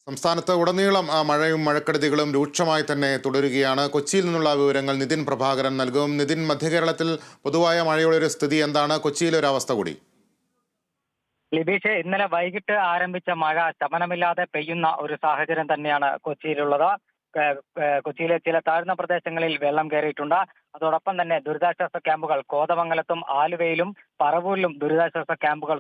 സംസ്ഥാനത്ത് ഉടനീളം മഴയും മഴക്കെടുതികളും രൂക്ഷമായി തന്നെ തുടരുകയാണ്. കൊച്ചിയിൽ നിന്നുള്ള വിവരങ്ങൾ നിതിൻ പ്രഭാകരൻ നൽകും. നിതിൻ, മധ്യകേരളത്തിൽ പൊതുവായ മഴയുടെ ഒരു സ്ഥിതി എന്താണ്? കൊച്ചിയിലെ ഒരു അവസ്ഥ കൂടി. ലിബീഷ്, ഇന്നലെ വൈകിട്ട് ആരംഭിച്ച മഴ ശമനമില്ലാതെ പെയ്യുന്ന ഒരു സാഹചര്യം തന്നെയാണ് കൊച്ചിയിലുള്ളത്. കൊച്ചിയിലെ ചില താഴ്ന്ന പ്രദേശങ്ങളിൽ വെള്ളം കയറിയിട്ടുണ്ട്. അതോടൊപ്പം തന്നെ ദുരിതാശ്വാസ ക്യാമ്പുകൾ കോതമംഗലത്തും ആലുവയിലും പറവൂരിലും ദുരിതാശ്വാസ ക്യാമ്പുകൾ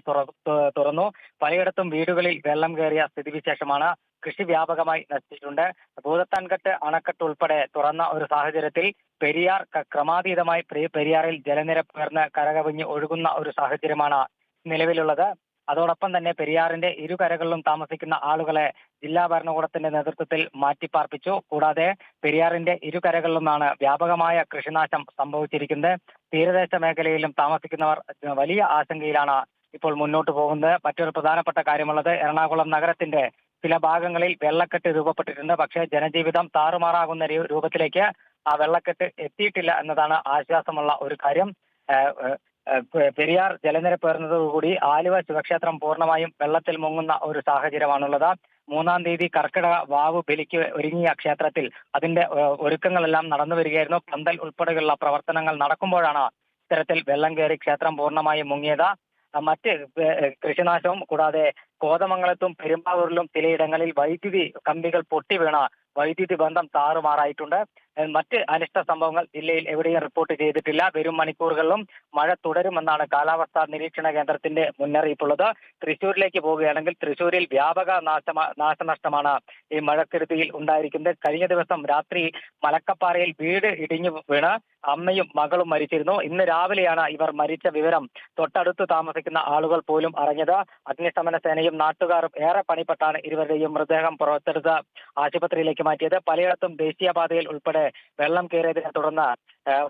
തുറന്നു. പലയിടത്തും വീടുകളിൽ വെള്ളം കയറിയ സ്ഥിതിവിശേഷമാണ്. കൃഷി വ്യാപകമായി നശിച്ചിട്ടുണ്ട്. ഭൂതത്താൻകെട്ട് അണക്കെട്ട് ഉൾപ്പെടെ തുറന്ന ഒരു സാഹചര്യത്തിൽ പെരിയാർ ക്രമാതീതമായി പെരിയാറിൽ ജലനിരപ്പ് ഉയർന്ന് കരകവിഞ്ഞ് ഒഴുകുന്ന ഒരു സാഹചര്യമാണ് നിലവിലുള്ളത്. അതോടൊപ്പം തന്നെ പെരിയാറിന്റെ ഇരുകരകളിലും താമസിക്കുന്ന ആളുകളെ ജില്ലാ ഭരണകൂടത്തിന്റെ നേതൃത്വത്തിൽ മാറ്റിപ്പാർപ്പിച്ചു. കൂടാതെ പെരിയാറിന്റെ ഇരുകരകളിലുമാണ് വ്യാപകമായ കൃഷിനാശം സംഭവിച്ചിരിക്കുന്നത്. തീരദേശ മേഖലയിലും താമസിക്കുന്നവർ വലിയ ആശങ്കയിലാണ് ഇപ്പോൾ മുന്നോട്ട് പോകുന്നത്. മറ്റൊരു പ്രധാനപ്പെട്ട കാര്യമുള്ളത്, എറണാകുളം നഗരത്തിന്റെ ചില ഭാഗങ്ങളിൽ വെള്ളക്കെട്ട് രൂപപ്പെട്ടിട്ടുണ്ട്. പക്ഷേ ജനജീവിതം താറുമാറാകുന്ന രൂപത്തിലേക്ക് ആ വെള്ളക്കെട്ട് എത്തിയിട്ടില്ല എന്നതാണ് ആശ്വാസമുള്ള ഒരു കാര്യം. പെരിയാർ ജലനിരപ്പ് ഉയർന്നതോടുകൂടി ആലുവ ശിവക്ഷേത്രം പൂർണ്ണമായും വെള്ളത്തിൽ മുങ്ങുന്ന ഒരു സാഹചര്യമാണുള്ളത്. 3-ാം തീയതി കർക്കിടക വാവ് ബലിക്ക് ഒരുങ്ങിയ ക്ഷേത്രത്തിൽ അതിന്റെ ഒരുക്കങ്ങളെല്ലാം നടന്നു വരികയായിരുന്നു. പന്തൽ ഉൾപ്പെടെയുള്ള പ്രവർത്തനങ്ങൾ നടക്കുമ്പോഴാണ് ഇത്തരത്തിൽ വെള്ളം കയറി ക്ഷേത്രം പൂർണ്ണമായും മുങ്ങിയത്. മറ്റ് കൃഷിനാശവും കൂടാതെ കോതമംഗലത്തും പെരുമ്പാവൂരിലും ചിലയിടങ്ങളിൽ വൈദ്യുതി കമ്പികൾ പൊട്ടി വീണ വൈദ്യുതി ബന്ധം താറുമാറായിട്ടുണ്ട്. മറ്റ് അനിഷ്ട സംഭവങ്ങൾ ജില്ലയിൽ എവിടെയും റിപ്പോർട്ട് ചെയ്തിട്ടില്ല. വരും മണിക്കൂറുകളിലും മഴ തുടരുമെന്നാണ് കാലാവസ്ഥാ നിരീക്ഷണ കേന്ദ്രത്തിന്റെ മുന്നറിയിപ്പുള്ളത്. തൃശ്ശൂരിലേക്ക് പോവുകയാണെങ്കിൽ തൃശ്ശൂരിൽ വ്യാപക നാശനഷ്ടമാണ് ഈ മഴക്കെടുതിയിൽ ഉണ്ടായിരിക്കുന്നത്. കഴിഞ്ഞ ദിവസം രാത്രി മലക്കപ്പാറയിൽ വീട് ഇടിഞ്ഞു വീണ് അമ്മയും മകളും മരിച്ചിരുന്നു. ഇന്ന് രാവിലെയാണ് ഇവർ മരിച്ച വിവരം തൊട്ടടുത്ത് താമസിക്കുന്ന ആളുകൾ പോലും അറിഞ്ഞത്. അഗ്നിശമന സേനയും നാട്ടുകാരും ഏറെ പണിപ്പെട്ടാണ് ഇരുവരുടെയും മൃതദേഹം പുറത്തെടുത്ത് ആശുപത്രിയിലേക്ക് മാറ്റിയത്. പലയിടത്തും ദേശീയപാതയിൽ ഉൾപ്പെടെ വെള്ളം കയറിയതിനെ തുടർന്ന്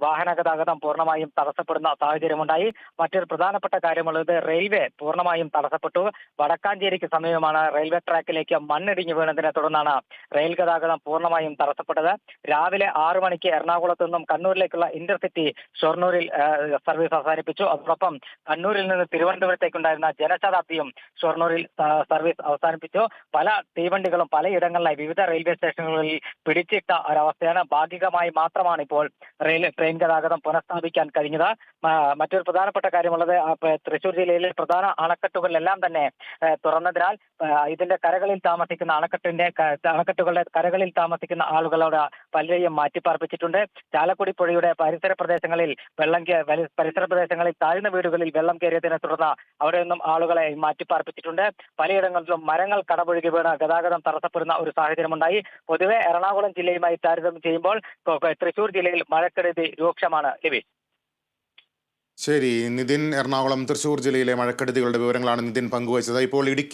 വാഹന ഗതാഗതം പൂർണ്ണമായും തടസ്സപ്പെടുന്ന സാഹചര്യമുണ്ടായി. മറ്റൊരു പ്രധാനപ്പെട്ട കാര്യമുള്ളത്, റെയിൽവേ പൂർണ്ണമായും തടസ്സപ്പെട്ടു. വടക്കാഞ്ചേരിക്ക് സമീപമാണ് റെയിൽവേ ട്രാക്കിലേക്ക് മണ്ണിടിഞ്ഞു വീണതിനെ തുടർന്നാണ് റെയിൽ ഗതാഗതം പൂർണ്ണമായും തടസ്സപ്പെട്ടത്. രാവിലെ 6 മണിക്ക് എറണാകുളത്തു നിന്നും കണ്ണൂരിലേക്കുള്ള ഇന്റർസിറ്റി ഷൊർണൂരിൽ സർവീസ് അവസാനിപ്പിച്ചു. അതോടൊപ്പം കണ്ണൂരിൽ നിന്ന് തിരുവനന്തപുരത്തേക്കുണ്ടായിരുന്ന ജനശതാബ്ദിയും ഷൊർണൂരിൽ സർവീസ് അവസാനിപ്പിച്ചു. പല തീവണ്ടികളും പലയിടങ്ങളിലായി വിവിധ റെയിൽവേ സ്റ്റേഷനുകളിൽ പിടിച്ചിട്ട ഒരവസ്ഥയാണ്. ഭാഗികമായി മാത്രമാണ് ഇപ്പോൾ ട്രെയിൻ ഗതാഗതം പുനഃസ്ഥാപിക്കാൻ കഴിഞ്ഞത്. മറ്റൊരു പ്രധാനപ്പെട്ട കാര്യമുള്ളത്, തൃശ്ശൂർ ജില്ലയിലെ പ്രധാന അണക്കെട്ടുകളിലെല്ലാം തന്നെ തുറന്നതിനാൽ ഇതിന്റെ കരകളിൽ താമസിക്കുന്ന അണക്കെട്ടുകളുടെ കരകളിൽ താമസിക്കുന്ന ആളുകളോട് പലരെയും മാറ്റിപ്പാർപ്പിച്ചിട്ടുണ്ട്. ചാലക്കുടി പുഴയുടെ പരിസര പ്രദേശങ്ങളിൽ താഴ്ന്ന വീടുകളിൽ വെള്ളം കയറിയതിനെ തുടർന്ന് അവിടെ നിന്നും ആളുകളെ മാറ്റിപ്പാർപ്പിച്ചിട്ടുണ്ട്. പലയിടങ്ങളിലും മരങ്ങൾ കടപുഴകി വീണ് ഗതാഗതം തടസ്സപ്പെടുന്ന ഒരു സാഹചര്യമുണ്ടായി. പൊതുവെ എറണാകുളം ജില്ലയുമായി താരതമ്യം ചെയ്യുമ്പോൾ തൃശ്ശൂർ ജില്ലയിൽ മഴക്കെടുതി രൂക്ഷമാണ്. ലിബി, ശരി നിതിൻ, എറണാകുളം തൃശ്ശൂർ ജില്ലയിലെ മഴക്കെടുതികളുടെ വിവരങ്ങളാണ് നിതിൻ പങ്കുവച്ചത്. ഇപ്പോൾ ഇടുക്കി